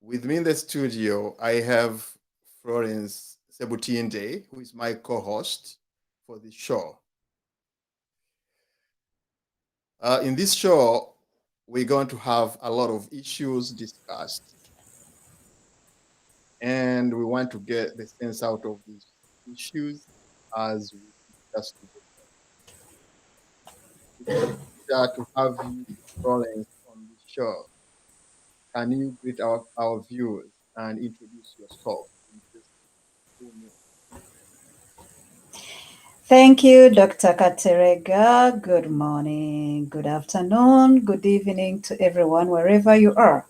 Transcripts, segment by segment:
With me in the studio, I have Florence Sebutinde, who is my co-host for the show. In this show, we're going to have a lot of issues discussed, and we want to get the sense out of these issues as we discuss together. It's a pleasure to have you, Florence, on the show. Can you greet our viewers and introduce yourself in just 2 minutes? Thank you, Dr. Katerega. Good morning, good afternoon, good evening to everyone, wherever you are.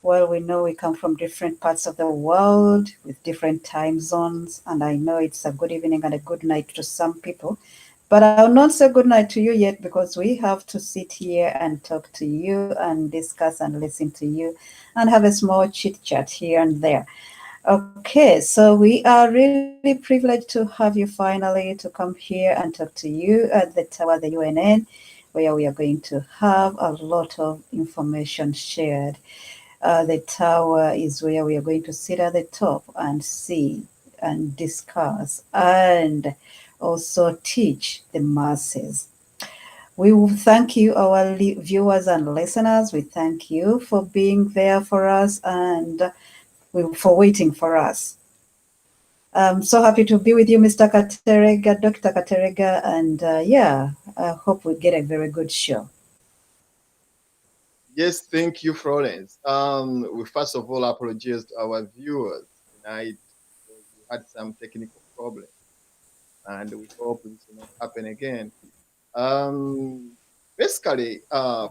Well, we know we come from different parts of the world with different time zones, and I know it's a good evening and a good night to some people. But I'll not say good night to you yet because we have to sit here and talk to you and discuss and listen to you and have a small chit chat here and there. Okay, so we are really privileged to have you finally to come here and talk to you at the tower, the UNN, where we are going to have a lot of information shared. The tower is where we are going to sit at the top and see and discuss and also teach the masses. We will thank you, our viewers and listeners. We thank you for being there for us and for waiting for us. I'm so happy to be with you, Mr. Katerega, Dr. Katerega, and yeah, I hope we get a very good show. Yes, thank you, Florence. We first of all apologize to our viewers tonight because we had some technical problems, and we hope this will not happen again. Um, Basically,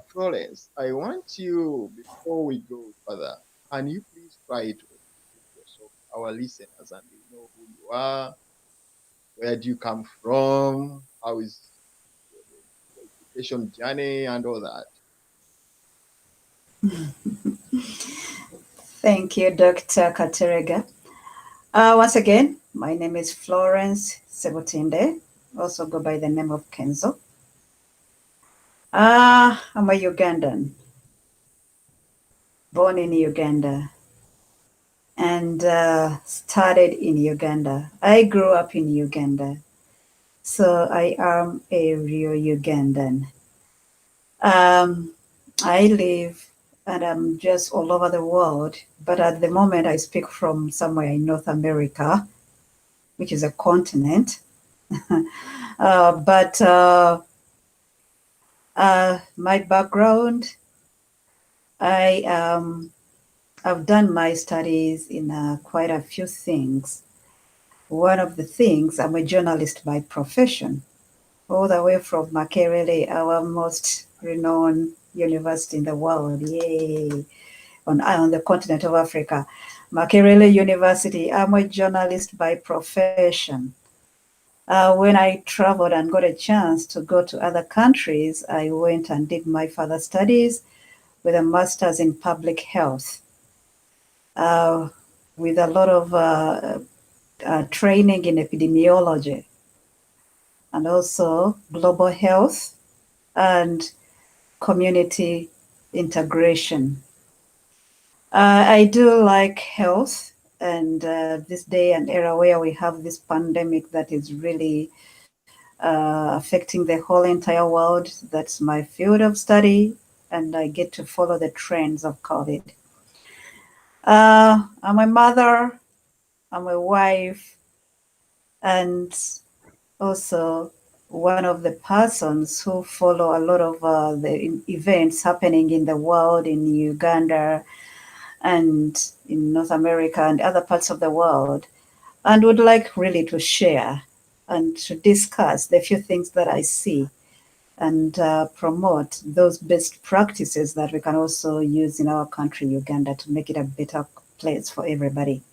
Florence, I want you before we go further, can you please try to introduce yourself to our listeners and they know who you are, where do you come from, how is your education journey, and all that. Thank you, Dr. Katerega. Once again, my name is Florence Sebutinde, also go by the name of Kenzo. I'm a Ugandan, born in Uganda, and started in Uganda. I grew up in Uganda, so I am a real Ugandan. Um, I live and I'm just all over the world, but at the moment I speak from somewhere in North America, which is a continent. But my background, I I've done my studies in quite a few things. One of the things, I'm a journalist by profession, all the way from Makerere, our most renowned university in the world. Yay! On the continent of Africa. Makerere University. I'm a journalist by profession. When I traveled and got a chance to go to other countries, I went and did my further studies with a master's in public health, uh, with a lot of training in epidemiology and also global health and community integration. I do like health, and this day and era where we have this pandemic that is really affecting the whole entire world. That's my field of study, and I get to follow the trends of COVID. I'm a mother, I'm a wife, and also one of the persons who follow a lot of the events happening in the world, in Uganda and in North America and other parts of the world, and would like really to share and to discuss the few things that I see and promote those best practices that we can also use in our country, Uganda, to make it a better place for everybody.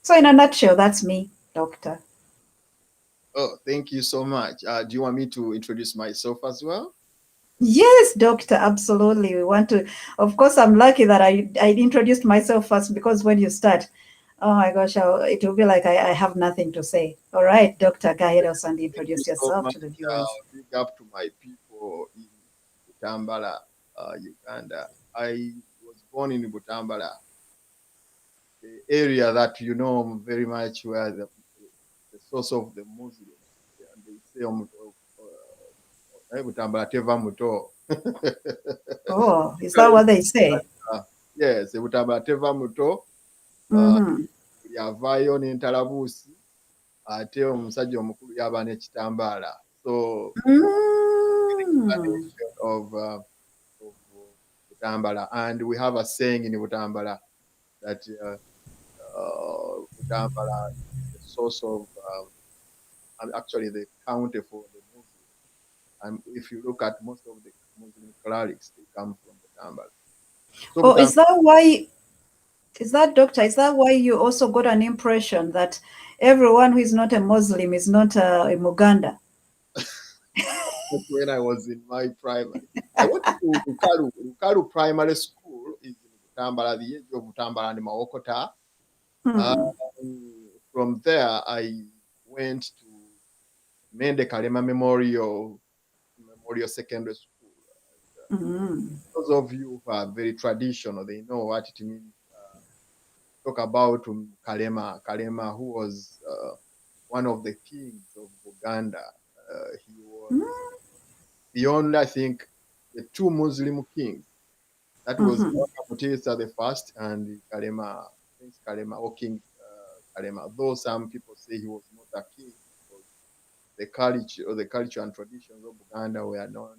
So, in a nutshell, that's me, Doctor. Oh, thank you so much. Do you want me to introduce myself as well? Yes, Doctor, absolutely. We want to, of course, I'm lucky that I introduced myself first because when you start, oh my gosh, it will be like I have nothing to say. All right, Doctor, go ahead also and Thank you introduce so yourself much. to the viewers. Big up to my people in Butambala, Uganda. I was born in Butambala, area that you know very much, where the source of the Muslims, and they say butambala teva muto. Oh, is that what they say? Yes, butambala teva muto. Mm-hmm. Buli avaayo n'entalabuusi ate omusajja omukulu yaba n'ekitambaala. So Mm. of Butambala, and we have a saying in Butambala that Butambala is the source of and actually the county for the Muslim. And if you look at most of the Muslim clerics, they come from Butambala. So Oh, Butambala, is that why? Is that, doctor? Is that why you also got an impression that everyone who is not a Muslim is not a Muganda? when I was in my primary, I went to Lukalu Primary School is in Butambala, the age of Butambala and Mawokota. Hmm. From there, I went to Mende Kalema Memorial Secondary School. Mm-hmm. Those of you who are very traditional, they know what it means. Talk about Kalema, who was one of the kings of Uganda. He was beyond, I think, the two Muslim kings. That was Mm-hmm. Mutesa the first and Kalema, Prince Kalema, or King Kalema. Though some people say he was not a king because the culture and traditions of Uganda were not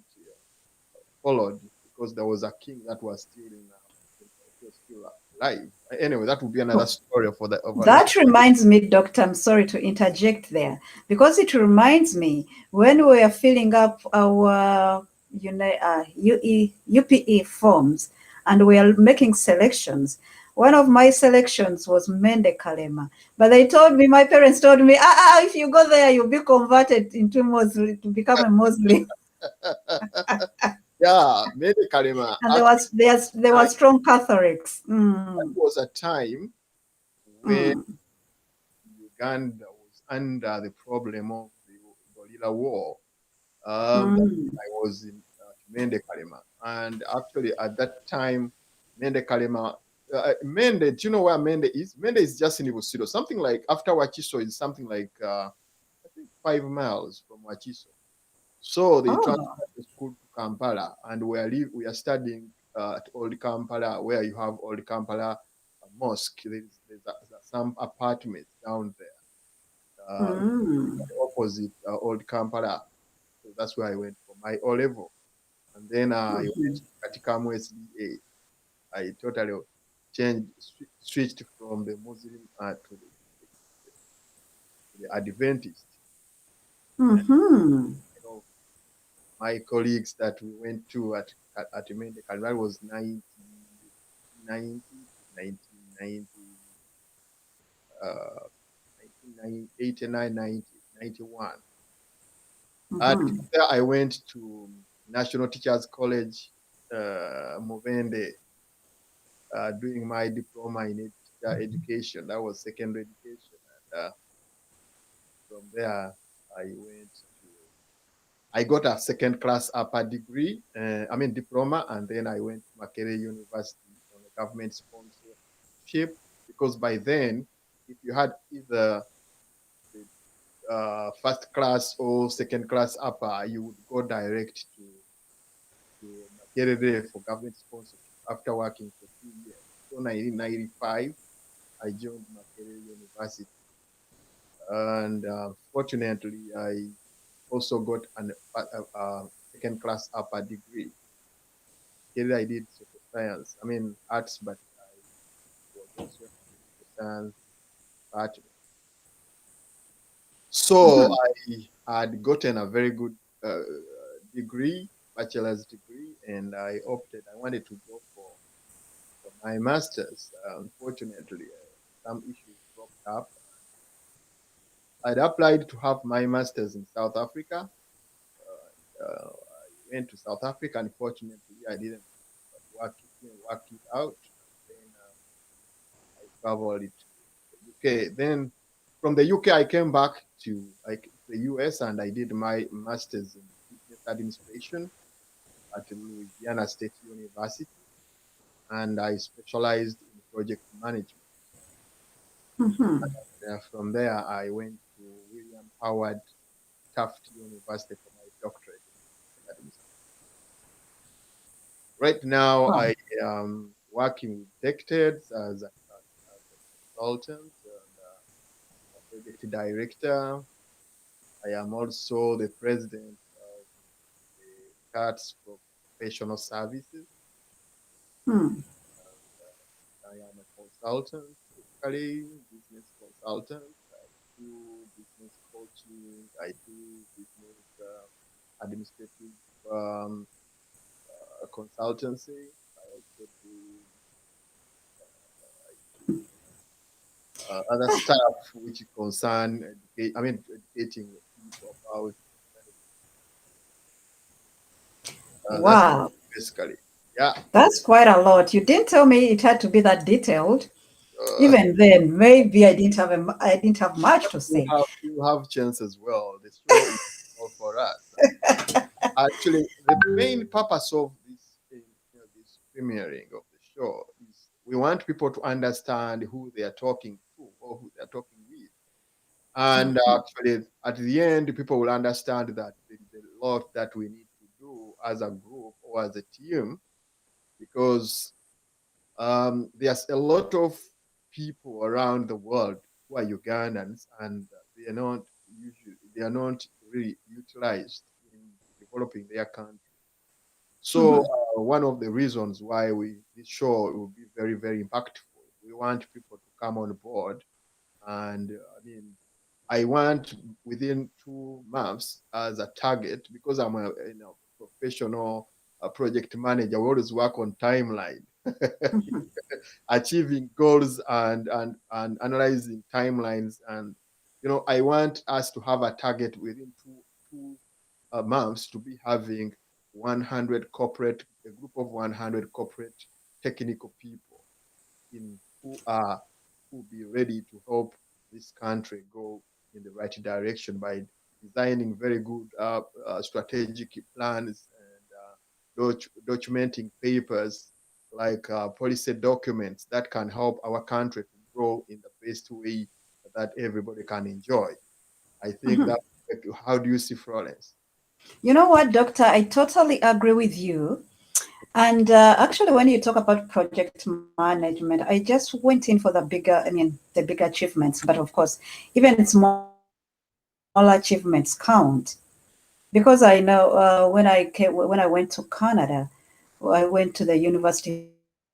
followed, because there was a king that was still he was still alive. Anyway, that would be another story for the of another. That reminds me, Doctor, I'm sorry to interject there, because it reminds me when we were filling up our UPE forms and we are making selections. One of my selections was Mende Kalema, but they told me, my parents told me, if you go there, you'll be converted into Muslim to become a Muslim. Yeah, Mede Kalema. And Actually, there were strong Catholics. that Mm, was a time when mm, Uganda was under the problem of the guerrilla war. mm, I was in Mende Kalema, and actually at that time, Mende Kalema. Mende, do you know where Mende is? Mende is just in Ibusido. Something like after Wachiso is something like I think 5 miles from Wachiso. So they oh, transferred the school to Kampala, and we are studying at Old Kampala, where you have Old Kampala Mosque. There's some apartments down there, mm, opposite Old Kampala. So that's where I went for my O level, and then I went mhm. to Katikamu SDA. I totally switched from the Muslim to the Adventist. And Mhm. you know, my colleagues that we went to at Medical, that was 1990 to 1990, uh, 1989, 90, 91. From Mhm. there, I went to National Teachers College, Movende, doing my diploma in teacher education. That was secondary education. And from there, I went to I got a second class upper degree, diploma, and then I went to Makerere University on a government sponsorship, because by then, if you had either the first class or second class upper, you would go direct to Makerere for government sponsorship after working for 2 years. So 1995, I joined Makerere University, and fortunately, I also got second class upper degree. Here I did social science, arts, but I was also in the social science department. So Mhm. I had gotten a very good degree, bachelor's degree, and I wanted to go for my master's. Unfortunately, some issues cropped up. I'd applied to have my master's in South Africa. I went to South Africa. Unfortunately, I didn't work it out. And then I traveled to the UK. Then from the UK, I came back to the US, and I did my master's in business administration at Louisiana State University, and I specialized in project management. Mm-hmm. From there, I went to William Howard Taft University for my doctorate in administration. Right now, Wow. I am working with TechTeds as a consultant and a project director. I am also the president of the CATS Professional Services. Hmm. I am a consultant, basically business consultant. I do business coaching. I do business administrative um, consultancy. I also do other stuff which concern educating people about that's Wow. basically yeah. That's quite a lot. You didn't tell me it had to be that detailed. Uh, Even then, maybe I didn't have much to say. you have chance as well. The show is all for us. Actually, the main purpose of this this premiering of the show is we want people to understand who they are talking to or who they are talking with. And Mhm. actually, at the end, people will understand that there is a lot that we need to do as a group or as a team because there's a lot of people around the world who are Ugandans and they are not really utilized in developing their country. So Mhm. one of the reasons why this show will be very very impactful. We want people to come on board and I want within 2 months as a target because I'm a professional project manager. We always work on timeline, Mhm. achieving goals and analyzing timelines. And I want us to have a target within two months to be having 100 corporate, a group of 100 corporate technical people in who be ready to help this country go in the right direction by designing very good strategic plans and documenting papers like policy documents that can help our country to grow in the best way that everybody can enjoy. I think Mhm. that. How do you see Florence? You know what, Doctor? I totally agree with you. And actually, when you talk about project management, I just went in for the big achievements. But of course, even small achievements count because I know when I went to Canada, I went to the University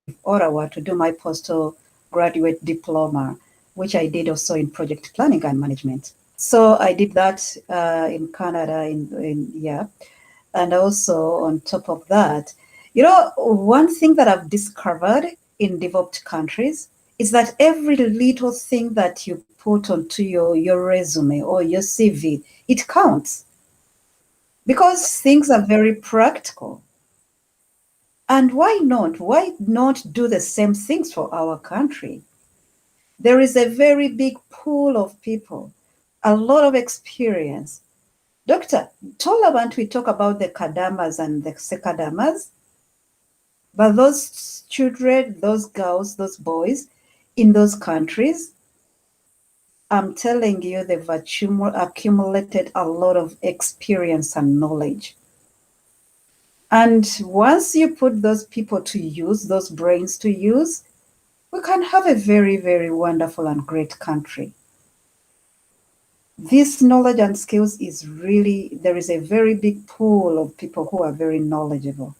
of Ottawa to do my postgraduate diploma, which I did also in project planning and management. So I did that in Canada, yeah. And also on top of that, one thing that I've discovered in developed countries is that every little thing that you put onto your resume or your CV, it counts because things are very practical. And why not? Why not do the same things for our country? There is a very big pool of people, a lot of experience. Doctor, Tolerant, we talk about the Kadamas and the Sekadamas, but those children, those girls, those boys in those countries, I'm telling you, they've accumulated a lot of experience and knowledge. And once you put those people to use, those brains to use, we can have a very, very wonderful and great country. This knowledge and skills is really, there is a very big pool of people who are very knowledgeable.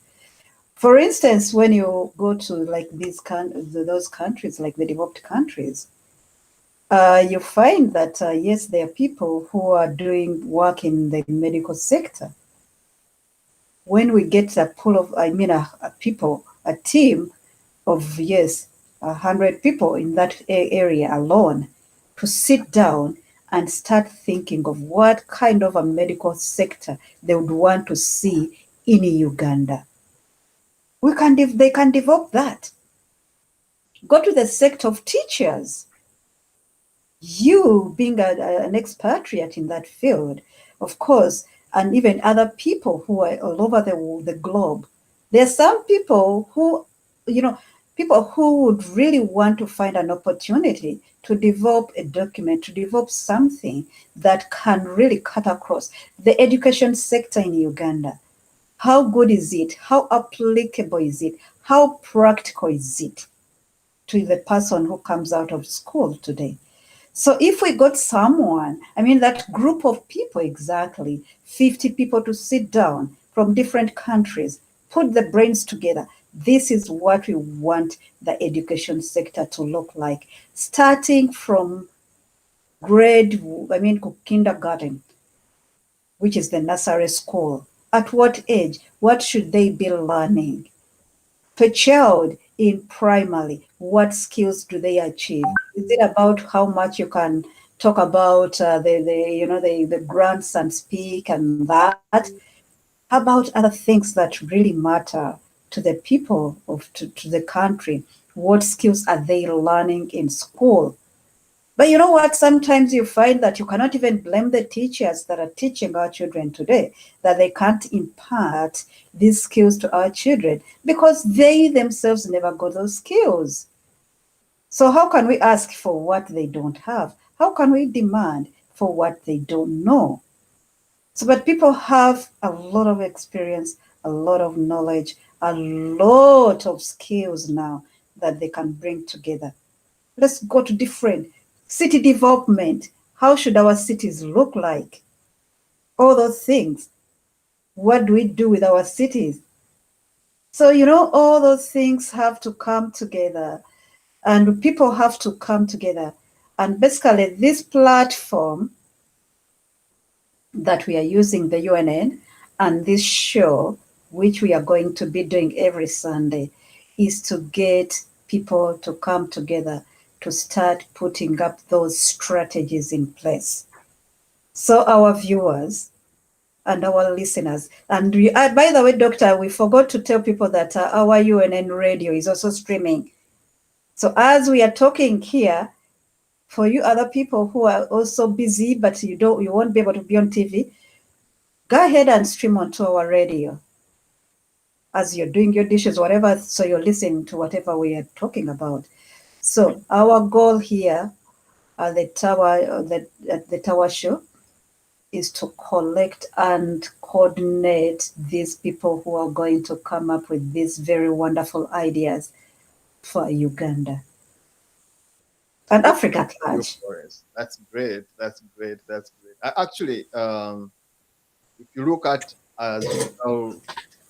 For instance, when you go to like those countries, like the developed countries, you find that yes, there are people who are doing work in the medical sector. When we get a pool of, a people, a team of yes, 100 people in that area alone, to sit down and start thinking of what kind of a medical sector they would want to see in Uganda. They can develop that. Go to the sector of teachers. You being an expatriate in that field, of course, and even other people who are all over the globe. There are some people who, you know, people who would really want to find an opportunity to develop a document, to develop something that can really cut across the education sector in Uganda. How good is it? How applicable is it? How practical is it to the person who comes out of school today? So if we got someone, I mean, that group of people, exactly 50 people to sit down from different countries, put the brains together. This is what we want the education sector to look like, starting from grade, I mean, kindergarten, which is the nursery school. At what age? What should they be learning? Per child in primary, what skills do they achieve? Is it about how much you can talk about the grants and speak and that? How about other things that really matter to the people to the country? What skills are they learning in school? But you know what? Sometimes you find that you cannot even blame the teachers that are teaching our children today, that they can't impart these skills to our children because they themselves never got those skills. So, how can we ask for what they don't have? How can we demand for what they don't know? So, but people have a lot of experience, a lot of knowledge, a lot of skills now that they can bring together. Let's go to different city development. How should our cities look like? All those things. What do we do with our cities? So, all those things have to come together and people have to come together. And basically, this platform that we are using, the UNN, and this show, which we are going to be doing every Sunday, is to get people to come together to start putting up those strategies in place. So, our viewers and our listeners, and by the way, Doctor, we forgot to tell people that our UNN radio is also streaming. So, as we are talking here, for you other people who are also busy but you won't be able to be on TV, go ahead and stream onto our radio as you're doing your dishes, whatever, so you're listening to whatever we are talking about. So our goal here at the Tower Show is to collect and coordinate these people who are going to come up with these very wonderful ideas for Uganda and Thank Africa at you, large. Florence. That's great. That's great. That's great. Actually, if you look at as well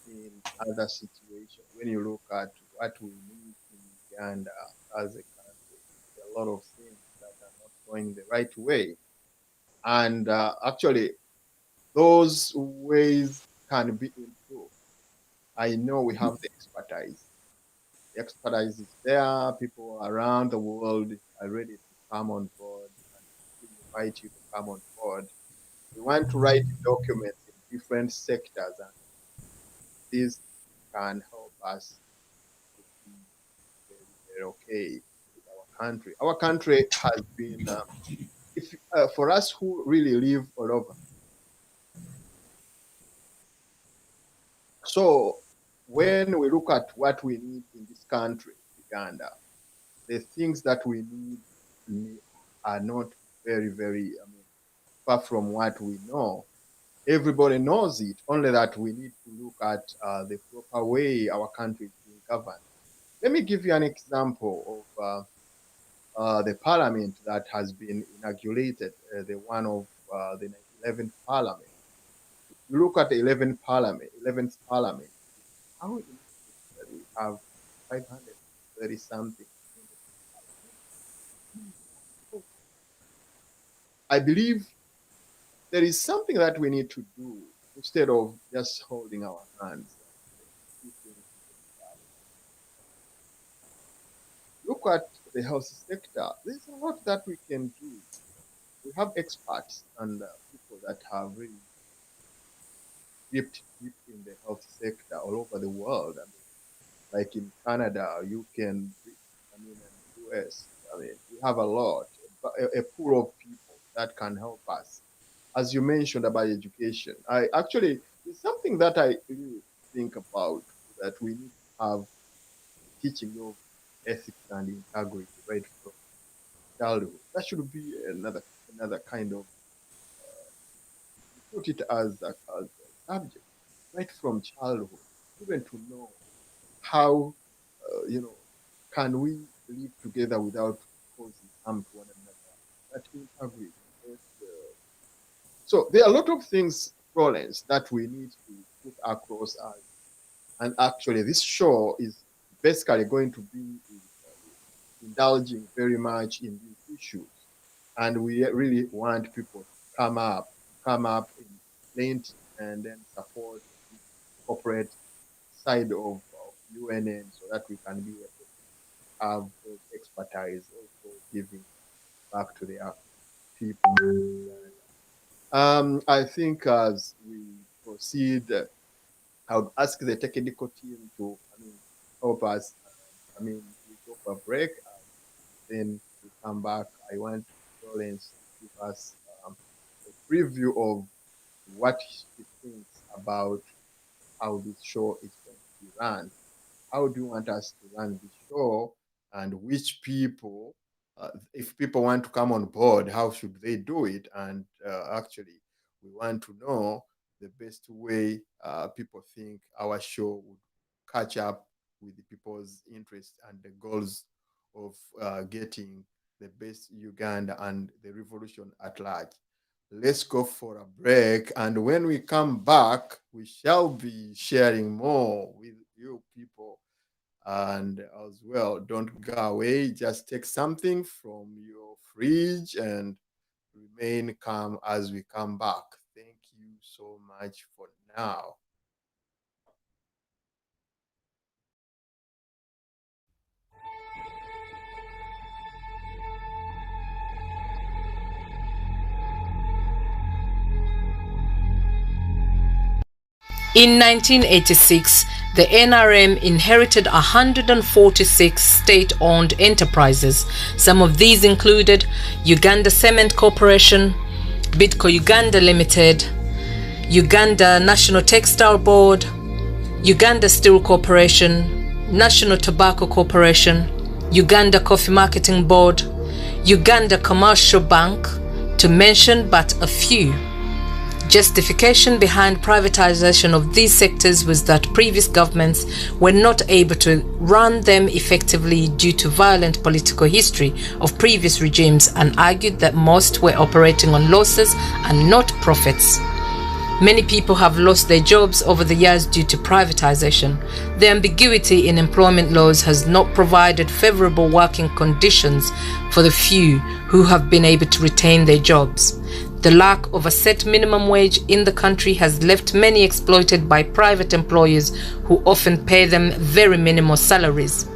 in other situations, when you look at what we need in Uganda as a country, there are a lot of things that are not going the right way. And actually, those ways can be improved. I know we have the expertise. The expertise is there. People around the world are ready to come on board and we invite you to come on board. We want to write documents in different sectors, and this can help us to be very, very okay with our country. Our country has been, if for us who really live all over. So when we look at what we need in this country, Uganda, the things that we need are not very, very, I mean, far from what we know. Everybody knows it, only that we need to look at the proper way our country is being governed. Let me give you an example of the parliament that has been inaugurated, the one of the 11th parliament. You look at the 11th parliament, how in that we have 530 something. I believe there is something that we need to do instead of just holding our hands. Look at the health sector. There's a lot that we can do. We have experts and people that have really dipped deep in the health sector all over the world. I mean, like in Canada, UK, I mean, and US. I mean, we have a lot, a pool of people that can help us. As you mentioned about education, I actually it's something that I really think about that we need to have teaching of ethics and integrity right from childhood. That should be another kind of put it as a subject right from childhood, even to know how can we live together without causing harm to one another. That integrity. Yes, so there are a lot of things, Florence, that we need to put across us. And actually, this show is basically going to be indulging very much in these issues. And we really want people to come up in plenty and then support the corporate side of UNN so that we can be able to have those expertise also giving back to their people. I think as we proceed, I would ask the technical team to, help us. We go for a break, then we come back. I want Florence to give us a preview of what she thinks about how this show is going to be run. How do you want us to run the show, and which people, if people want to come on board, how should they do it? And actually, we want to know the best way people think our show would catch up with the people's interests and the goals of getting the best Uganda and the revolution at large. Let's go for a break. And when we come back, we shall be sharing more with you people. And as well, don't go away. Just take something from your fridge and remain calm as we come back. Thank you so much for now. In 1986, the NRM inherited 146 state-owned enterprises. Some of these included Uganda Cement Corporation, Bidco Uganda Limited, Uganda National Textile Board, Uganda Steel Corporation, National Tobacco Corporation, Uganda Coffee Marketing Board, Uganda Commercial Bank, to mention but a few. Justification behind privatization of these sectors was that previous governments were not able to run them effectively due to violent political history of previous regimes, and argued that most were operating on losses and not profits. Many people have lost their jobs over the years due to privatization. The ambiguity in employment laws has not provided favorable working conditions for the few who have been able to retain their jobs. The lack of a set minimum wage in the country has left many exploited by private employers who often pay them very minimal salaries.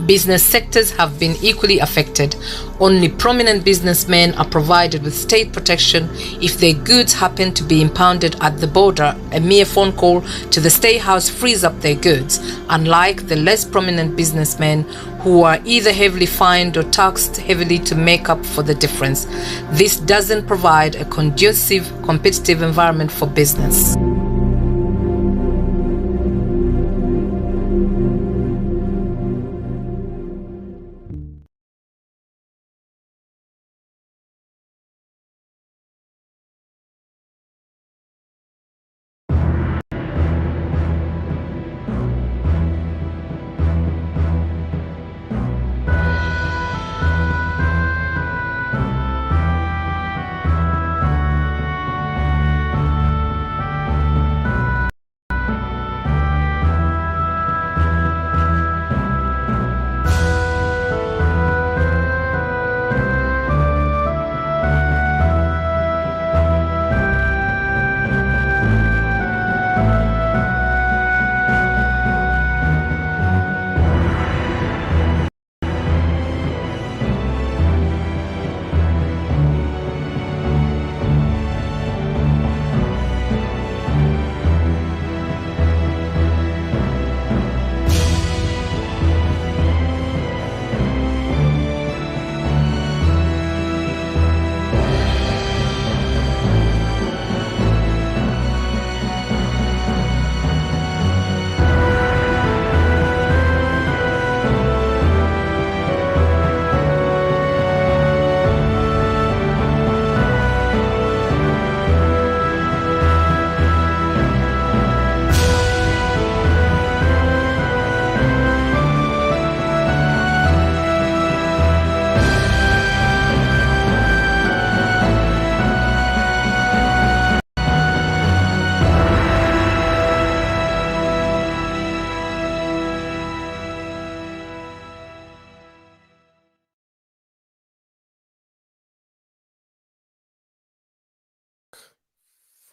Business sectors have been equally affected. Only prominent businessmen are provided with state protection if their goods happen to be impounded at the border. A mere phone call to the State House frees up their goods, unlike the less prominent businessmen who are either heavily fined or taxed heavily to make up for the difference. This doesn't provide a conducive, competitive environment for business.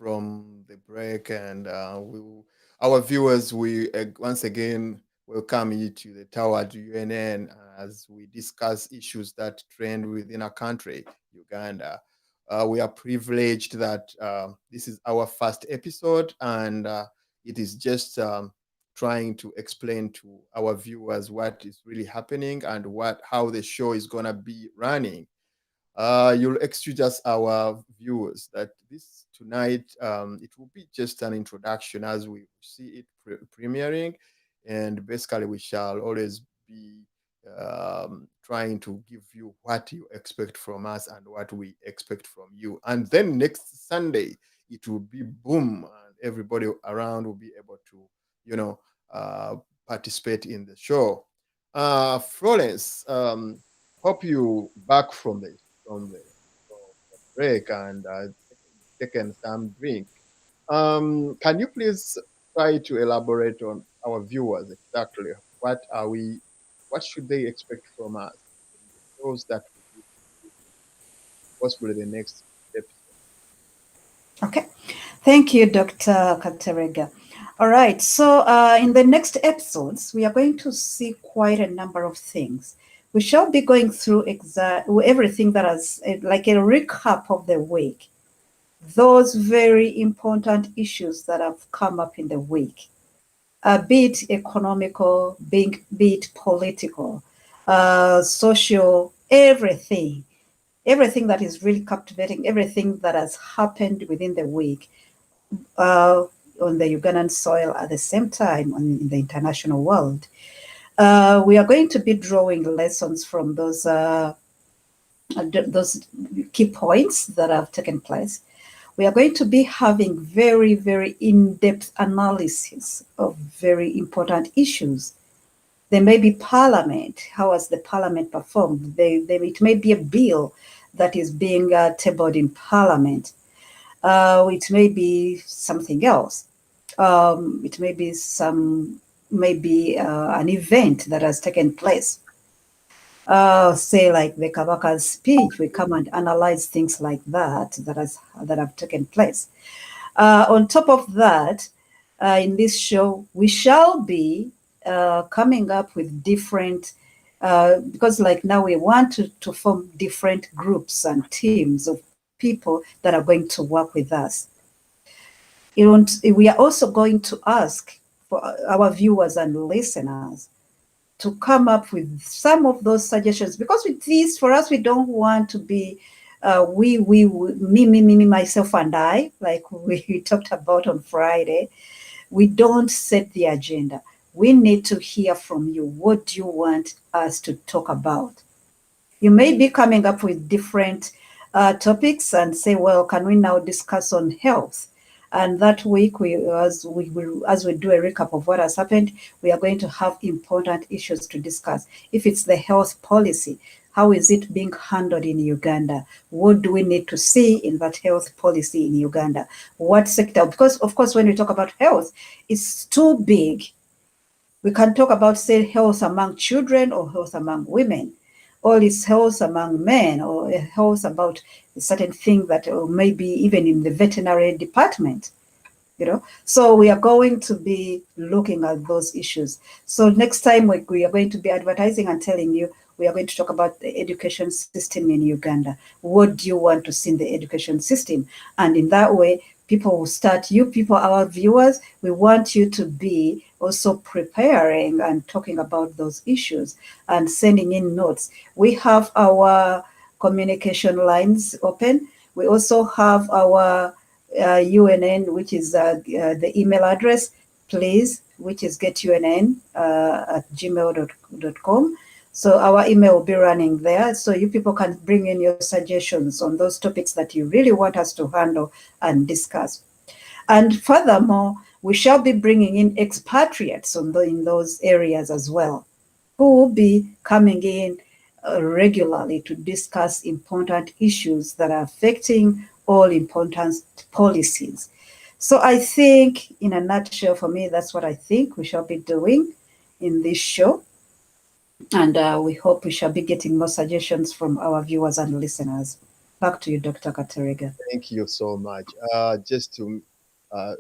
from the break, and our viewers, we once again welcome you to the tower to UNN as we discuss issues that trend within our country, Uganda. We are privileged that this is our first episode, and it is just trying to explain to our viewers what is really happening and how the show is gonna be running. You'll excuse us, our viewers, that this tonight it will be just an introduction as we see it premiering, and basically we shall always be trying to give you what you expect from us and what we expect from you. And then next Sunday it will be boom, and everybody around will be able to, you know, uh, participate in the show. Florence, hope you back from the break and taken some drink. Can you please try to elaborate on our viewers exactly what should they expect from us in the shows that we do, possibly the next episode? Okay. Thank you, Dr. Katerega. All right. So, in the next episodes, we are going to see quite a number of things. We shall be going through everything that has, like a recap of the week, those very important issues that have come up in the week, be it economical, be it political, social, everything that is really captivating, everything that has happened within the week uh, on the Ugandan soil at the same time in the international world. We are going to be drawing lessons from those key points that have taken place. We are going to be having very, very in-depth analysis of very important issues. There may be parliament. How has the parliament performed? It may be a bill that is being tabled in parliament. It may be something else. It may be an event that has taken place. Say like the Kabaka's speech, we come and analyze things like that have taken place. On top of that, in this show, we shall be coming up with different, because like now we want to form different groups and teams of people that are going to work with us. We are also going to ask for our viewers and listeners to come up with some of those suggestions, because with these, for us, we don't want to be me, myself, and I, like we talked about on Friday. We don't set the agenda. We need to hear from you. What do you want us to talk about? You may be coming up with different topics and say, well, can we now discuss on health? And that week, as we do a recap of what has happened, we are going to have important issues to discuss. If it's the health policy, how is it being handled in Uganda? What do we need to see in that health policy in Uganda? What sector? Because, of course, when we talk about health, it's too big. We can talk about, say, health among children or health among women, or it's health among men, or health about a certain thing that, or maybe even in the veterinary department. So we are going to be looking at those issues. So next time we are going to be advertising and telling you, we are going to talk about the education system in Uganda. What do you want to see in the education system? And in that way, people will start, you people, our viewers, we want you to be also preparing and talking about those issues and sending in notes. We have our communication lines open. We also have our UNN, which is the email address, please, which is getunn@gmail.com. So our email will be running there. So you people can bring in your suggestions on those topics that you really want us to handle and discuss. And furthermore, we shall be bringing in expatriates in those areas as well, who will be coming in regularly to discuss important issues that are affecting all important policies. So I think, in a nutshell, for me, that's what I think we shall be doing in this show. And we hope we shall be getting more suggestions from our viewers and listeners. Back to you, Dr. Katerega. Thank you so much. Just to uh,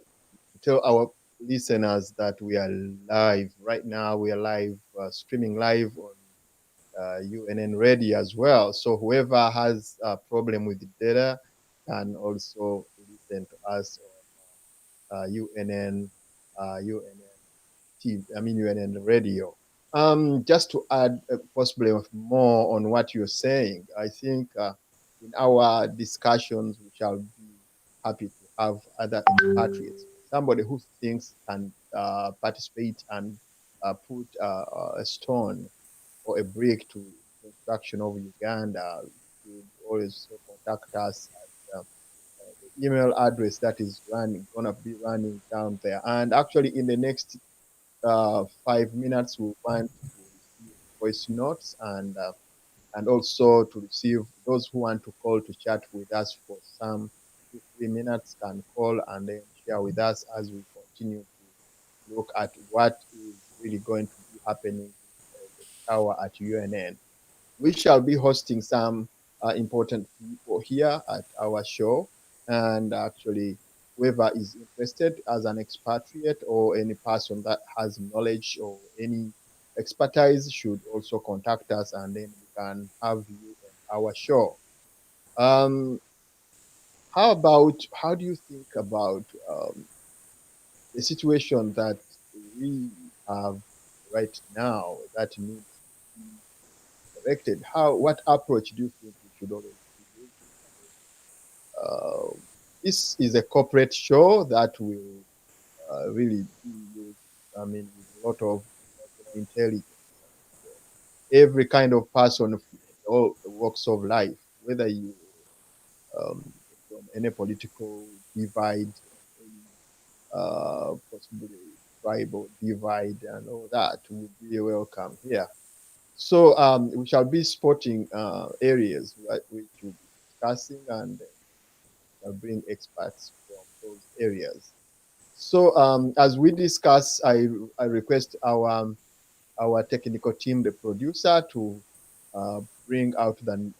tell our listeners that we are live right now. We are live, streaming live on UNN Radio as well. So whoever has a problem with the data can also listen to us on UNN, UNN TV, I mean UNN Radio. Just to add possibly more on what you're saying, I think in our discussions we shall be happy to have other expatriates, somebody who thinks can participate and put a stone or a brick to construction of Uganda. You should always contact us at the email address that is gonna be running down there. And actually, in the next 5 minutes, we want to receive voice notes and also to receive those who want to call to chat with us for some 2 3 minutes can call and then share with us as we continue to look at what is really going to be happening in the tower at UNN. We shall be hosting some important people here at our show. And actually, whoever is interested as an expatriate or any person that has knowledge or any expertise should also contact us and then we can have you on our show. Um, how do you think about the situation that we have right now that needs to be corrected? What approach do you think we should always be using? Uh, this is a corporate show that will really be used, I mean, with a lot of emotional intelligence. Every kind of person, all walks of life, whether you um, from any political divide, any possibly tribal divide, and all that, would be welcome here. So we shall be spotting areas which we'll be discussing and bring experts from those areas. So as we discuss, I request our technical team, the producer, to bring out the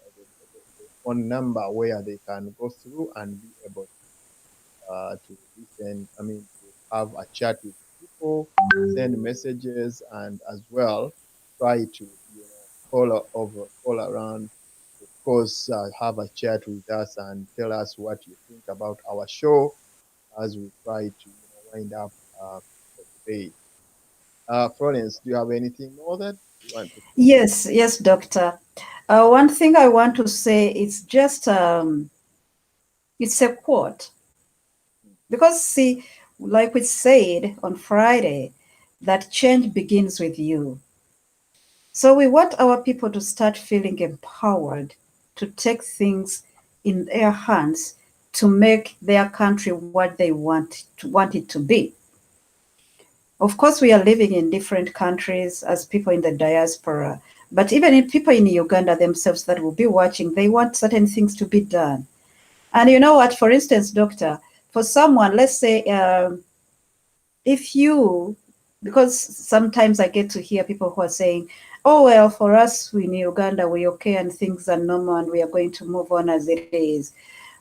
phone number where they can go through and be able to listen. I mean, to have a chat with people, send messages, and as well try to call around, of course, have a chat with us and tell us what you think about our show as we try to wind up for today. Florence, do you have anything more that you want to say? Yes, yes, doctor. One thing I want to say is just it's a quote. Because, see, like we said on Friday, that change begins with you. So we want our people to start feeling empowered to take things in their hands to make their country what they want it to be. Of course, we are living in different countries as people in the diaspora, but even in people in Uganda themselves that will be watching, they want certain things to be done. And you know what? For instance, doctor, for someone, let's say, if you, because sometimes I get to hear people who are saying, oh, well, for us in Uganda, we're okay and things are normal and we are going to move on as it is.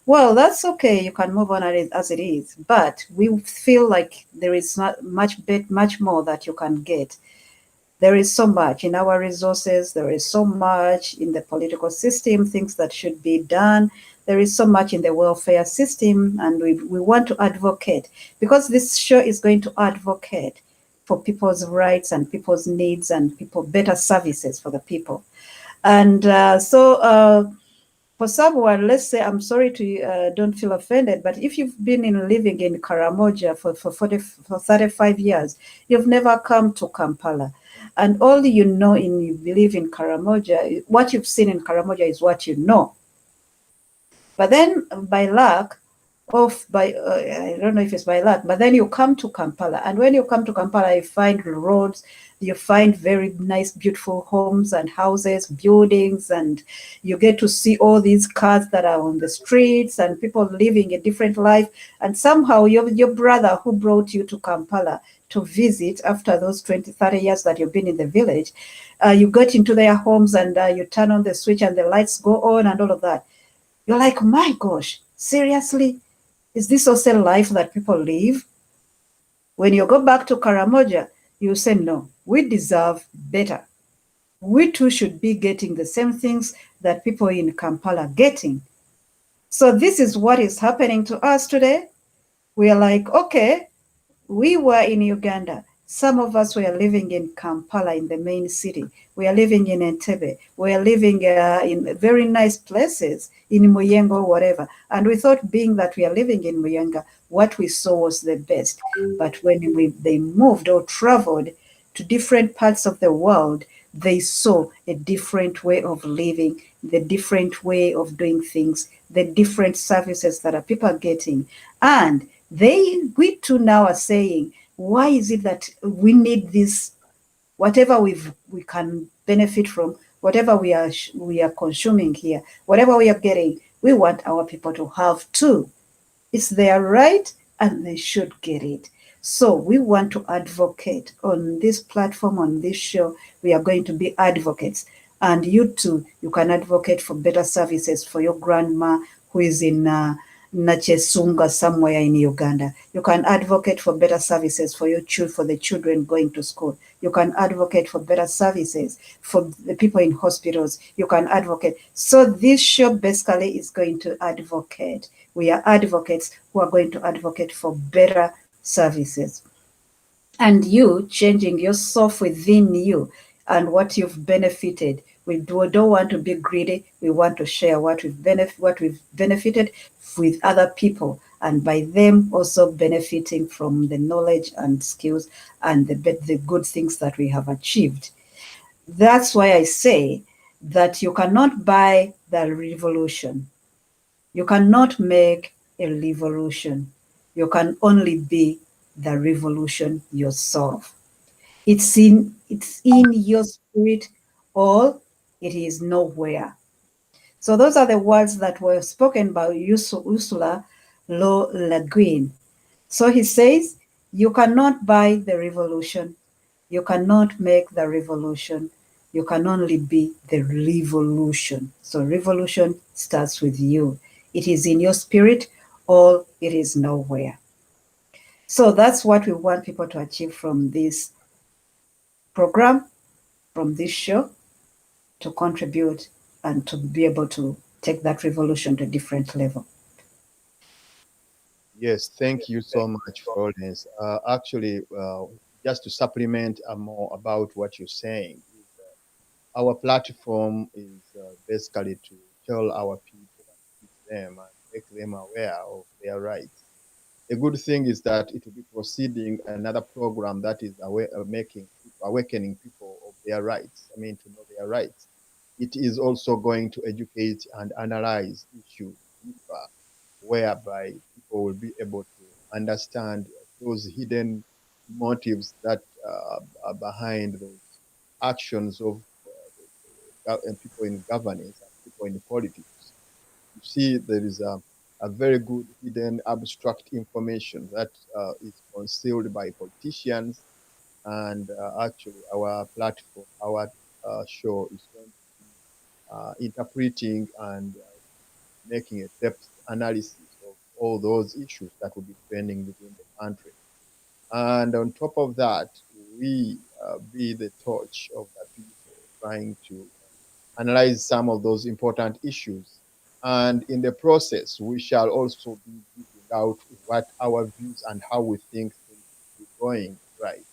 Well, that's okay. You can move on as it is. But we feel like there is not much more that you can get. There is so much in our resources. There is so much in the political system, things that should be done. There is so much in the welfare system, and we want to advocate because this show is going to advocate for people's rights and people's needs and people better services for the people. And for someone, let's say, I'm sorry to don't feel offended, but if you've been living in Karamoja for 35 years, you've never come to Kampala. And all you believe in Karamoja, what you've seen in Karamoja is what you know. But then by luck, I don't know if it's by luck, but then you come to Kampala. And when you come to Kampala, you find roads, you find very nice, beautiful homes and houses, buildings, and you get to see all these cars that are on the streets and people living a different life. And somehow your brother who brought you to Kampala to visit after those 20, 30 years that you've been in the village, you get into their homes and you turn on the switch and the lights go on and all of that. You're like, my gosh, seriously? Is this also life that people live? When you go back to Karamoja, you say, no, we deserve better. We too should be getting the same things that people in Kampala are getting. So this is what is happening to us today. We are like, okay, we were in Uganda. Some of us were living in Kampala, in the main city. We are living in Entebbe. We are living in very nice places, in Muyengo, whatever. And we thought, being that we are living in Muyenga, what we saw was the best. But when they moved or traveled to different parts of the world, they saw a different way of living, the different way of doing things, the different services that are people are getting. And we too now are saying, why is it that we need this? Whatever we can benefit from, whatever we are consuming here, whatever we are getting, we want our people to have too. It's their right and they should get it. So we want to advocate on this platform, on this show. We are going to be advocates. And you too, you can advocate for better services for your grandma who is in Nachesunga somewhere in Uganda. You can advocate for better services for for the children going to school. You can advocate for better services for the people in hospitals. You can advocate. So this show basically is going to advocate. We are advocates who are going to advocate for better services. And you changing yourself within you and what you've benefited. Don't want to be greedy. We want to share what we've benefited with other people, and by them also benefiting from the knowledge and skills and the good things that we have achieved. That's why I say that you cannot buy the revolution. You cannot make a revolution. You can only be the revolution yourself. It's in your spirit, or it is nowhere. So those are the words that were spoken by Ursula Le Guin. So he says, you cannot buy the revolution. You cannot make the revolution. You can only be the revolution. So revolution starts with you. It is in your spirit, or it is nowhere. So that's what we want people to achieve from this program, from this show, to contribute and to be able to take that revolution to a different level. Yes, thank you so much, Florence. Actually, just to supplement more about what you're saying, our platform is basically to tell our people and teach them and make them aware of their rights. A good thing is that it will be proceeding another program that is awakening people of their rights. I mean, to know their rights. It is also going to educate and analyze issues deeper, whereby people will be able to understand those hidden motives that are behind those actions of people in governance and people in politics. You see, there is a very good hidden abstract information that is concealed by politicians, and actually our platform, our show is going to be interpreting and making a depth analysis of all those issues that will be trending within the country. And on top of that, we be the torch of the people, trying to analyze some of those important issues. And in the process, we shall also be giving out what our views and how we think things should be going right.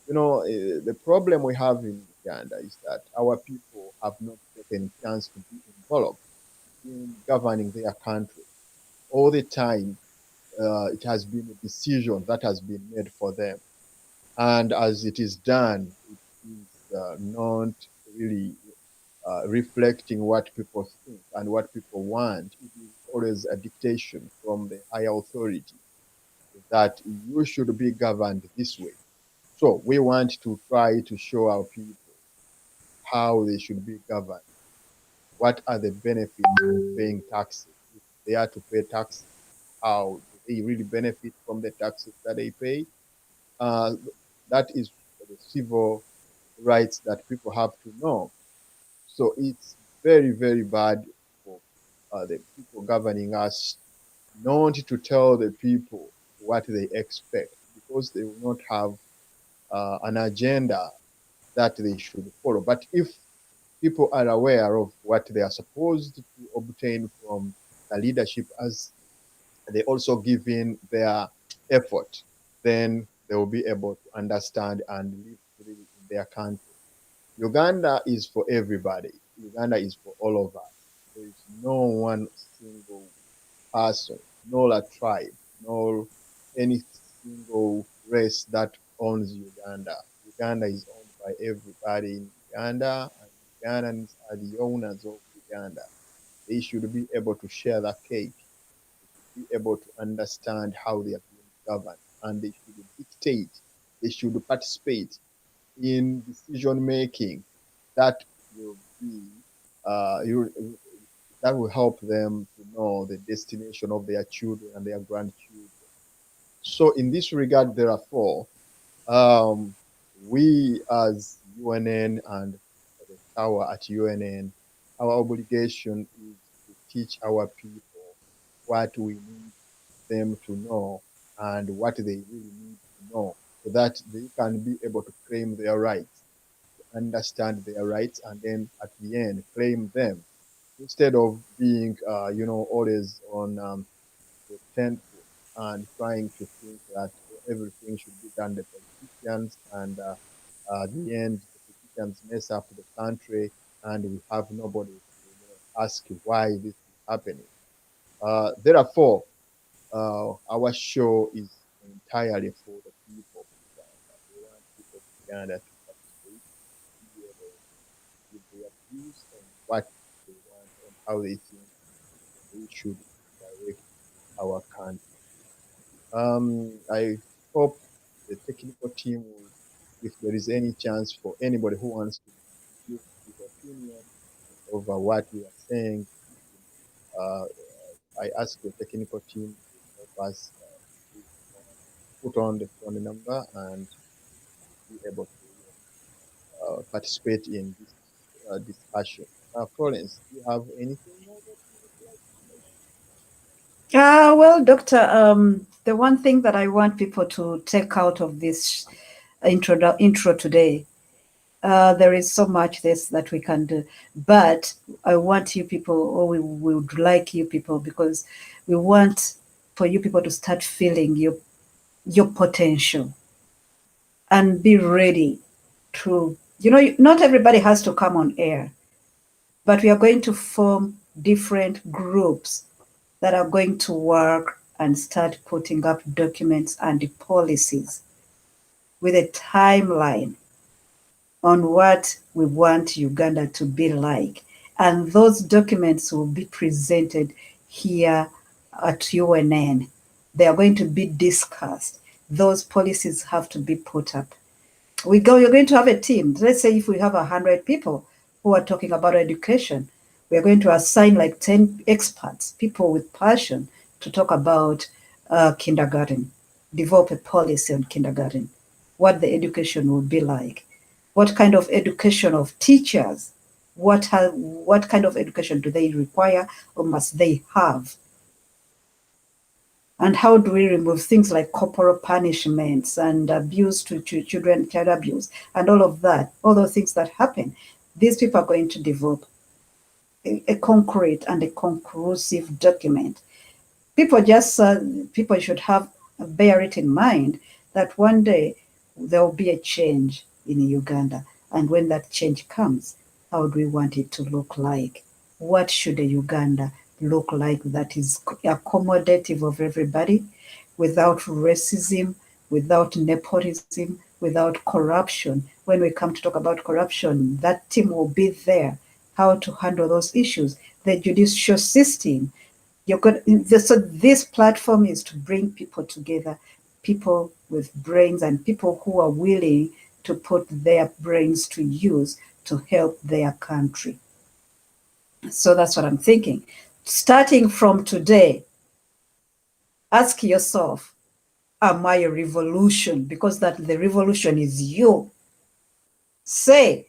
You know, the problem we have in Uganda is that our people have not taken chance to be involved in governing their country. All the time, it has been a decision that has been made for them. And as it is done, it is not really reflecting what people think and what people want. It is always a dictation from the higher authority that you should be governed this way. So we want to try to show our people how they should be governed. What are the benefits of paying taxes? If they are to pay taxes, how do they really benefit from the taxes that they pay? Uh, that is the civil rights that people have to know. So it's very, very bad for the people governing us not to tell the people what they expect, because they will not have an agenda that they should follow. But if people are aware of what they are supposed to obtain from the leadership, as they also give in their effort, then they will be able to understand and live freely in their country. Uganda is for everybody. Uganda is for all of us. There is no one single person, nor a tribe, nor any single race that owns Uganda. Uganda is owned by everybody in Uganda, and Ugandans are the owners of Uganda. They should be able to share that cake, be able to understand how they are being governed, and they should dictate, they should participate in decision making that will be that will help them to know the destination of their children and their grandchildren. So, in this regard, therefore, um, we as UNN and the tower at UNN, our obligation is to teach our people what we need them to know and what they really need to know, so that they can be able to claim their rights, understand their rights, and then at the end claim them, instead of being, always on the 10th and trying to think that everything should be done by politicians, and at the end the politicians mess up the country, and we have nobody to ask why this is happening. Therefore, our show is entirely for the people of Uganda. We want people of Uganda to participate, to be able to give their views on what they want, on how they think we should direct our country. I hope the technical team will, if there is any chance for anybody who wants to give his opinion over what we are saying, uh, I ask the technical team to help us put on the phone number and be able to participate in this discussion. Florence, do you have anything more that you would like to say? Well, Doctor, the one thing that I want people to take out of this intro today, there is so much this that we can do, but I want you people, or we would like you people, because we want for you people to start feeling your potential and be ready to, not everybody has to come on air, but we are going to form different groups that are going to work and start putting up documents and policies with a timeline on what we want Uganda to be like. And those documents will be presented here at UNN. They are going to be discussed. Those policies have to be put up. You're going to have a team. Let's say if we have 100 people who are talking about education, we are going to assign like 10 experts, people with passion, to talk about kindergarten, develop a policy on kindergarten, what the education will be like, what kind of education of teachers, what kind of education do they require or must they have, and how do we remove things like corporal punishments and abuse to children, child abuse, and all of that, all those things that happen. These people are going to develop a concrete and a conclusive document. People should have bear it in mind that one day there will be a change in Uganda, and when that change comes, how do we want it to look like? What should a Uganda look like that is accommodative of everybody, without racism, without nepotism, without corruption? When we come to talk about corruption, that team will be there. How to handle those issues, the judicial system. So this platform is to bring people together, people with brains and people who are willing to put their brains to use to help their country. So that's what I'm thinking. Starting from today, ask yourself, am I a revolution? Because that the revolution is you. Say,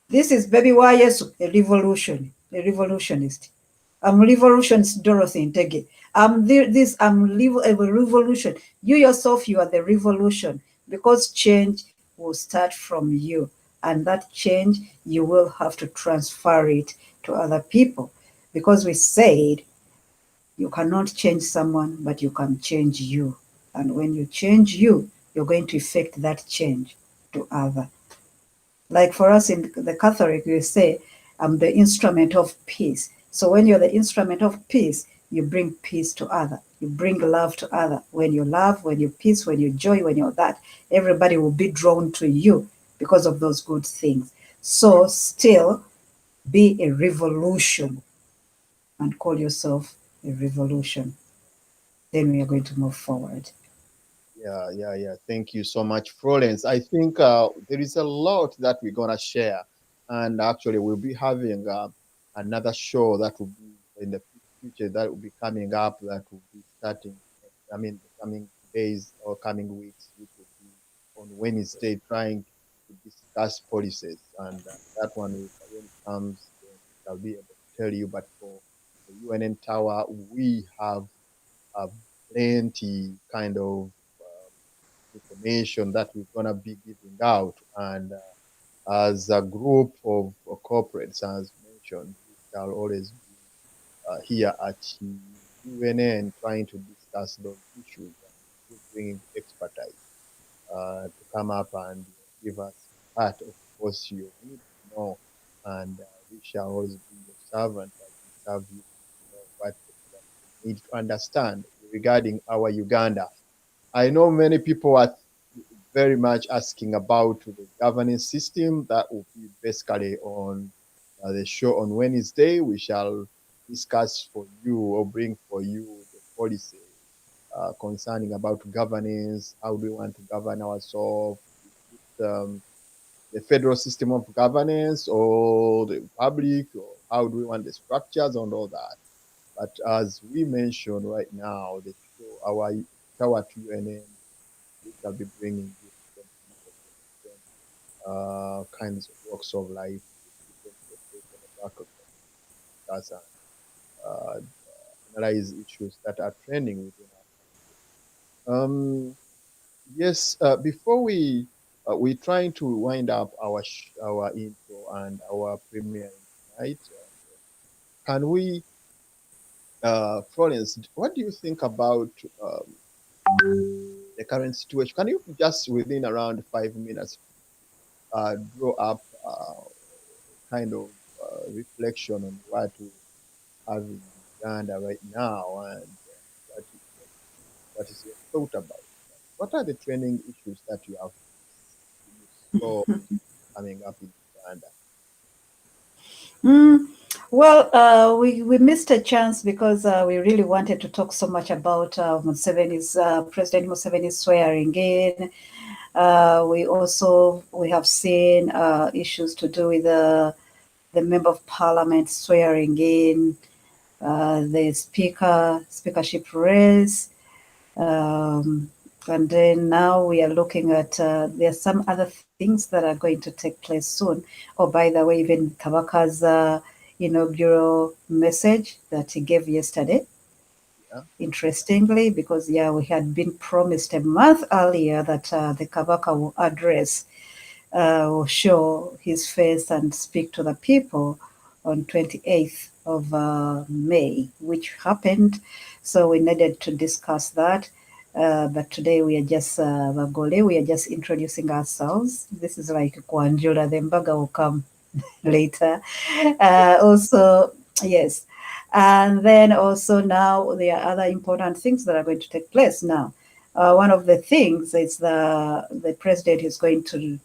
this is Baby YS, a revolutionist. I'm revolution's Dorothy Ndege. A revolution. You yourself, you are the revolution, because change will start from you. And that change, you will have to transfer it to other people. Because we said you cannot change someone, but you can change you. And when you change you, you're going to effect that change to other. Like for us in the Catholic, we say, I'm the instrument of peace. So when you're the instrument of peace, you bring peace to other. You bring love to other. When you love, when you peace, when you joy, when you're that, everybody will be drawn to you because of those good things. So still be a revolution and call yourself a revolution. Then we are going to move forward. Yeah. Thank you so much, Florence. I think there is a lot that we're gonna share, and actually we'll be having another show that will be in the future that will be coming up. That will be starting. I mean, the coming days or coming weeks, which will be on Wednesday, trying to discuss policies, and that one when it comes, then I'll be able to tell you. But for the UNN Tower, we have plenty kind of information that we're going to be giving out. And as a group of corporates, as mentioned, we shall always be here at UNN trying to discuss those issues and bringing expertise to come up and give us part of course you need to know. And we shall always be your servant as we serve you to know what exactly you need to understand regarding our Uganda. I know many people are very much asking about the governance system. That will be basically on the show on Wednesday. We shall discuss for you or bring for you the policy concerning about governance. How do we want to govern ourselves? The federal system of governance or the public, or how do we want the structures and all that. But as we mentioned right now, the show, our Tower to UNN, we shall be bringing you different people from different kinds of walks of life, different professional backgrounds, discuss and uh, analyze issues that are trending within our country. Yes, before we're trying to wind up our intro and our premiering tonight. Can we, Florence, what do you think about the current situation? Can you just within around 5 minutes draw up kind of reflection on what we have in Uganda right now, and what is your, what is your thought about that? What are the training issues that you saw coming up in Uganda? Mm, well, we missed a chance because we really wanted to talk so much about Museveni's President Museveni's swearing in. We have seen issues to do with the member of parliament swearing in, the speakership race. Um, and then now we are looking at there are some other things that are going to take place soon. Oh, by the way, even Kabaka's inaugural message that he gave yesterday, Yeah. interestingly, because yeah, we had been promised a month earlier that the Kabaka will address, will show his face and speak to the people on 28th of May, which happened. So we needed to discuss that. But today we are just Bagole, we are just introducing ourselves. This is like Kwanjula, the Mbaga will come later. Also, yes. And then also now there are other important things that are going to take place now. One of the things is the president is going to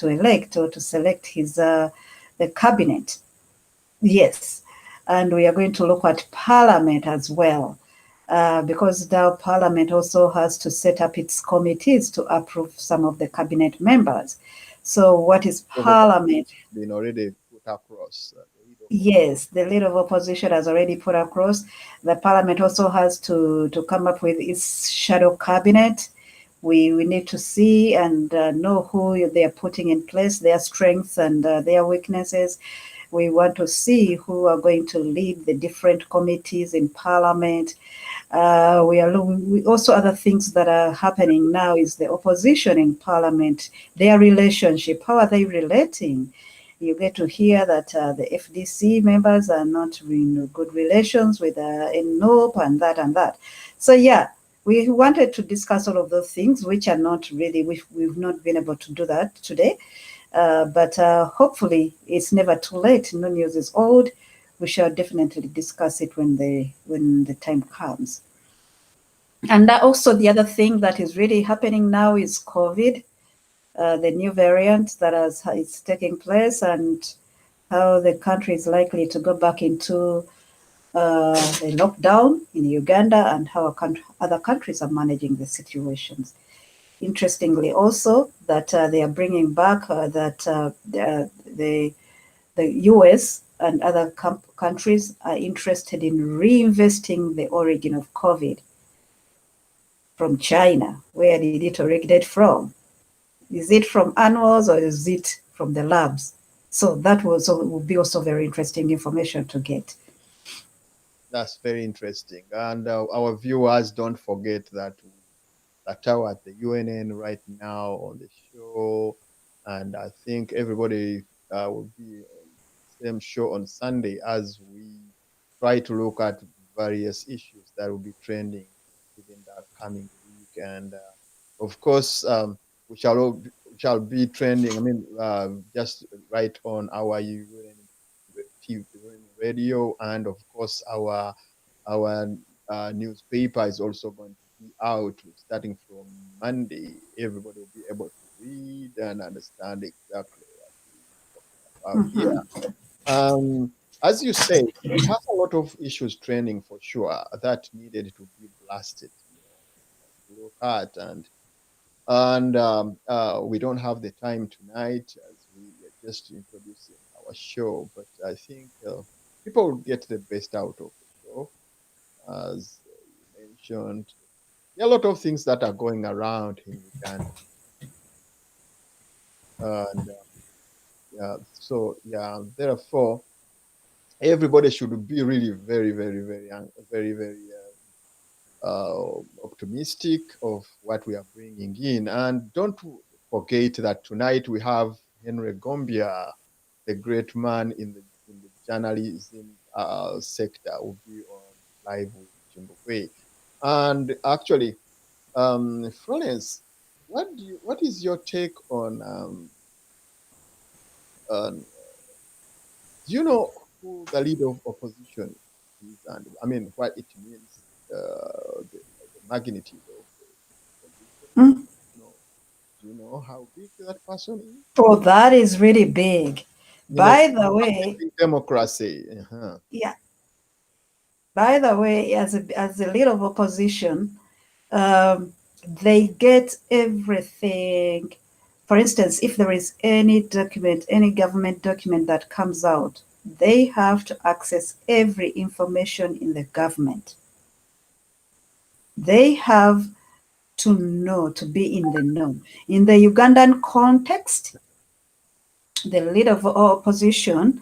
elect or to select his the cabinet. Yes, and we are going to look at parliament as well, because now parliament also has to set up its committees to approve some of the cabinet members. So what is Of opposition parliament? been already put across the lead of Yes, the leader of opposition has already put across. The parliament also has to come up with its shadow cabinet. We need to see and know who they are putting in place, their strengths and their weaknesses. We want to see who are going to lead the different committees in Parliament. We also other things that are happening now is the opposition in Parliament, their relationship. How are they relating? You get to hear that the FDC members are not in good relations with NOP and that and that. So yeah, we wanted to discuss all of those things, which are not really, we've not been able to do that today. But hopefully it's never too late. No news is old. We shall definitely discuss it when the time comes. And also the other thing that is really happening now is COVID, the new variant that is taking place, and how the country is likely to go back into a lockdown in Uganda, and how other countries are managing the situations. Interestingly, also that they are bringing back that the US and other countries are interested in reinvesting the origin of COVID from China. Where did it originate from? Is it from animals or is it from the labs? So that will be also very interesting information to get. That's very interesting. And our viewers, don't forget that that are at the UNN right now on the show. And I think everybody will be on the same show on Sunday as we try to look at various issues that will be trending within the coming week. And of course, we shall be trending. I mean, just right on our UNN TV radio, and of course our newspaper is also going to be out starting from Monday. Everybody will be able to read and understand exactly what we're talking about here. Mhm. As you say, we have a lot of issues trending for sure that needed to be blasted, to look at, and we don't have the time tonight as we are just introducing our show. But I think people will get the best out of the show, as you mentioned. There are a lot of things that are going around in Uganda, and yeah, so yeah, therefore everybody should be really very, very, very, very, very optimistic of what we are bringing in. And don't forget that tonight we have Henry Gombia, the great man in the journalism sector, will be on live with Zimbabwe. And actually, Florence, what is your take on do you know who the leader of opposition is, and I mean what it means, the magnitude of the opposition? Mm. You know, do you know how big that person is? Oh, that is really big. In a By the way, democracy. Uh-huh. yeah. By the way, as a leader of opposition, they get everything. For instance, if there is any document, any government document that comes out, they have to access every information in the government. They have to know, to be in the know. In the Ugandan context, the leader of opposition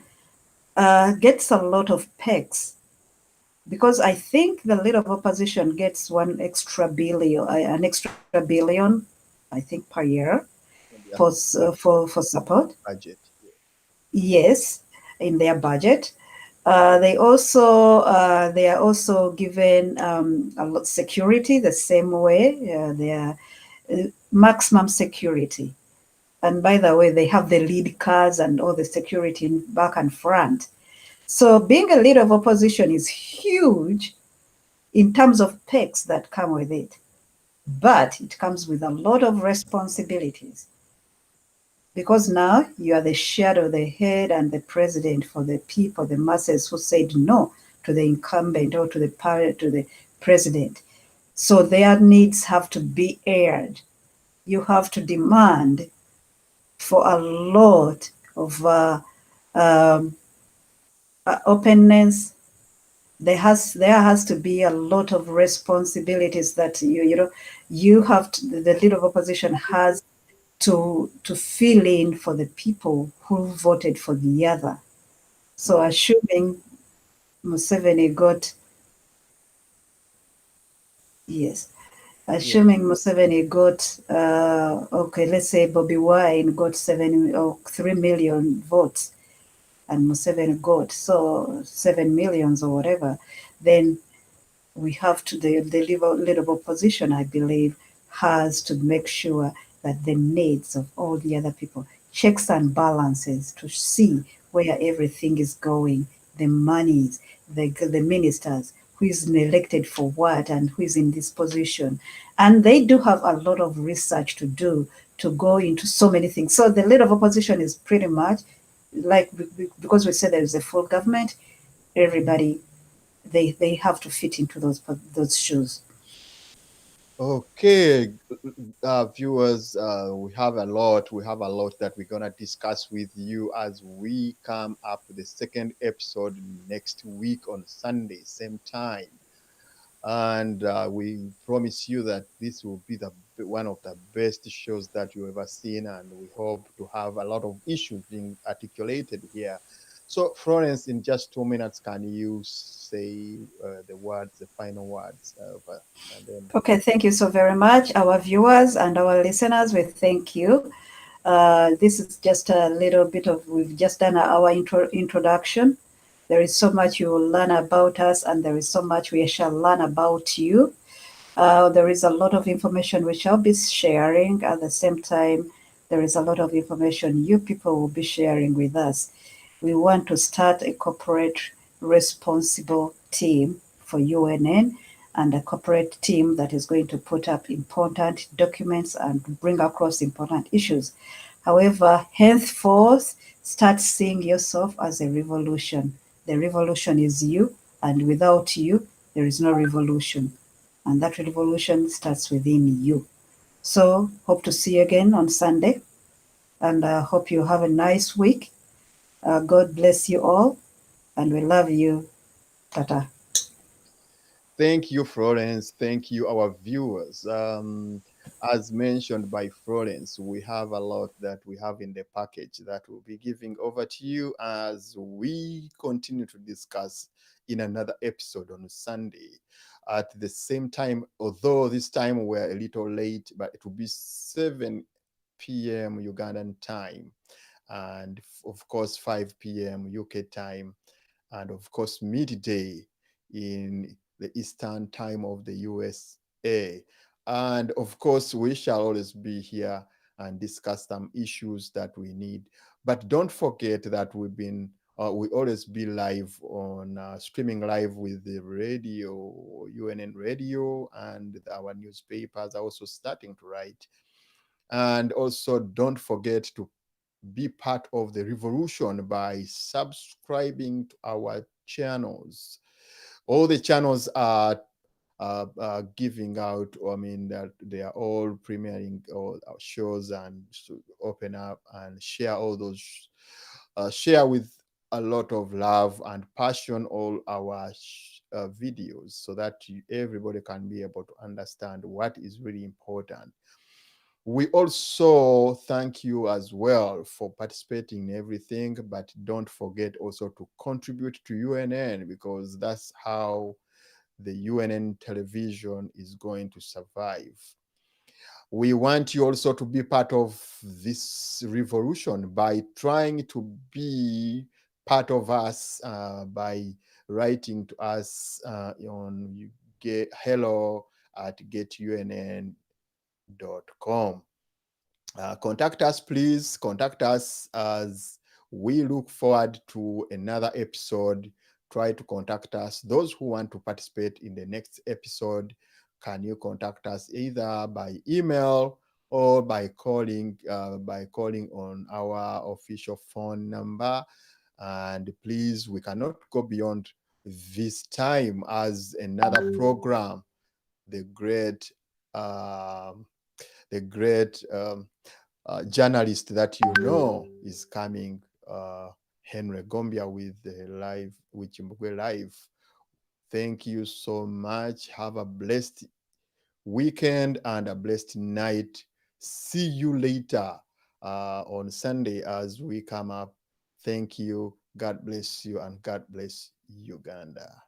gets a lot of perks because I think the leader of opposition gets an extra billion, I think, per year On their for for support. budget. Yeah. Yes, in their budget. They are also given a lot security the same way. They are maximum security. And by the way, they have the lead cars and all the security in back and front. So being a leader of opposition is huge in terms of perks that come with it. But it comes with a lot of responsibilities because now you are the shadow, the head, and the president for the people, the masses who said no to the incumbent or to the president. So their needs have to be aired. You have to demand for a lot of um, openness. There has to be a lot of responsibilities that you have to, the leader of opposition has to fill in for the people who voted for the other. So assuming Museveni got, yes, Yes. assuming Museveni got, okay, let's say Bobby Wine got 3 million votes, and Museveni got so 7 millions or whatever, then we have to, the leader opposition, I believe, has to make sure that the needs of all the other people, checks and balances to see where everything is going, the monies, the ministers, who is elected for what and who is in this position. And they do have a lot of research to do to go into so many things. So the leader of opposition is pretty much like, because we said there is a full government, everybody, they have to fit into those shoes. Okay, viewers, we have a lot that we're gonna discuss with you as we come up with the second episode next week on Sunday, same time. And we promise you that this will be one of the best shows that you've ever seen, and we hope to have a lot of issues being articulated here. So, Florence, in just 2 minutes, can you say the final words, and then Okay, thank you so very much, our viewers and our listeners. We thank you. This is just a little bit of, we've just done our introduction. There is so much you will learn about us, and there is so much we shall learn about you. There is a lot of information we shall be sharing. At the same time, there is a lot of information you people will be sharing with us. We want to start a corporate responsible team for UNN, and a corporate team that is going to put up important documents and bring across important issues. However, henceforth, start seeing yourself as a revolution. The revolution is you, and without you, there is no revolution. And that revolution starts within you. So, hope to see you again on Sunday, and hope you have a nice week. God bless you all, and we love you. Tata. thank you, Florence. Thank you, our viewers. As mentioned by Florence, we have a lot that we have in the package that we'll be giving over to you as we continue to discuss in another episode on Sunday. At the same time, although this time we're a little late, but it will be 7 p.m. Ugandan time, and of course 5 p.m. UK time, and of course midday in the eastern time of the USA. And of course, we shall always be here and discuss some issues that we need. But don't forget that we always be live on streaming live with the radio, UNN radio, and our newspapers are also starting to write. And also, don't forget to be part of the revolution by subscribing to our channels. All the channels are giving out, I mean, that they are all premiering all our shows, and to open up and share all those, share with a lot of love and passion all our videos, so that everybody can be able to understand what is really important. We also thank you as well for participating in everything, but don't forget also to contribute to UNN, because that's how the UNN television is going to survive. We want you also to be part of this revolution by trying to be part of us by writing to us on hello at getunn.com. Contact us, please. Contact us as we look forward to another episode. Try to contact us. Those who want to participate in the next episode, can you contact us either by email or by calling on our official phone number? And please, we cannot go beyond this time as another program. The great, um, the great. Journalist that you know is coming, Henry Gombia, with the live, with Chimbukwe Live. Thank you so much. Have a blessed weekend and a blessed night. See you later on Sunday as we come up. Thank you. God bless you and God bless Uganda.